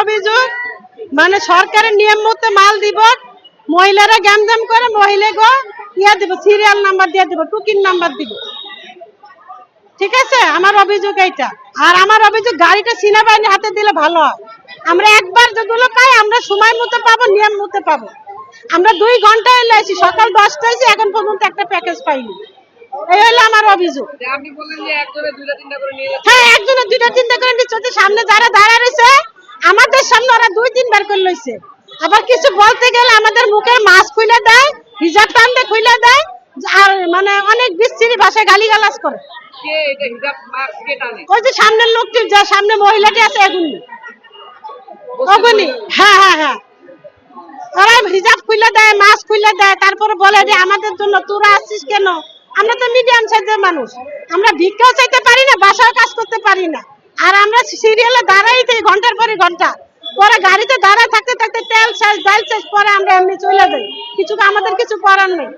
অভিযোগ মানে সরকারের নিয়ম মতো মাল দিব, মহিলারা গ্যামজাম করে, মহিলাকে ইয়ে দিব, সিরিয়াল নাম্বার দিয়ে দিব, টুকিন নাম্বার দিব। ঠিক আছে, আমার অভিযোগ এইটা। আর আমার অভিযোগ গাড়িটা সেনাবাহিনী হাতে দিলে ভালো হয়। আমরা একবার যেগুলো পাই আমরা সময় মতো পাবো, নিয়ম মতো পাবো। আমরা 2 ঘন্টা এলে আসি, সকাল 10টায় এসে এখন পর্যন্ত একটা প্যাকেজ পাইনি। এই হলো আমার অভিযোগ। আপনি বললেন যে একজনের 2টা 3টা করে নিয়ে যাচ্ছে। হ্যাঁ, একজনের 2টা 3টা করে নিচ্ছে। সামনে যারা দাঁড়া রয়েছে আমাদের সামনে ওরা 2-3 বার করে লইছে। আবার কিছু বলতে গেলে আমাদের মুখের মাস্ক খুলে দেয়, হিজাব টানতে খুলে দেয়, আর মানে অনেক বিশ্রী ভাষায় গালিগালাজ করে। কে এটা হিজাব মাস্ক কে টানে? ওই যে সামনের লোকটি, যা সামনে মহিলাটি আছে এগুলি ওগুলি। হ্যাঁ হ্যাঁ হ্যাঁ, ওরা হিজাব খুলে দেয়, মাস্ক খুলে দেয়, তারপরে বলে যে আমাদের জন্য তোরা আসছিস কেন? আমরা তো মিডিয়াম সাইজের মানুষ, আমরা ভিক্ষাও চাইতে পারি না, বাসায় কাজ করতে পারি না। আর আমরা সিরিয়ালে দাঁড়াই থাকি ঘন্টার পরে ঘন্টা, পরে গাড়িতে দাঁড়ায় থাকতে থাকতে তেল শেষ, ডাল শেষ, পরে আমরা এমনি চলে যাই। আমাদের কিছু করার নেই।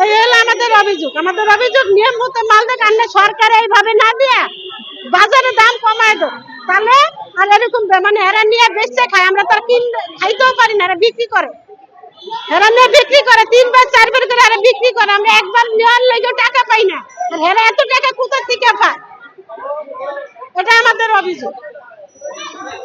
এই হলো আমাদের অভিযোগ। আমাদের অভিযোগ নিয়ম মতো মাল দেখ, আনলে সরকার এইভাবে না দিয়ে বাজারে দাম কমায় দেয়, তাহলে আর এরকম মানে এরা নিয়ে বেচতে খায়, আমরা তো আর খাইতেও পারি না, এরা বিক্রি করে। এরা নিয়ে বিক্রি করে 3-4 বার করে এরা বিক্রি করে, আমরা একবার নেওয়ার লেগে টাকা পাই না। আর এরা এত টাকা কোথা থেকে পায়? এটা আমাদের অভিযোগ।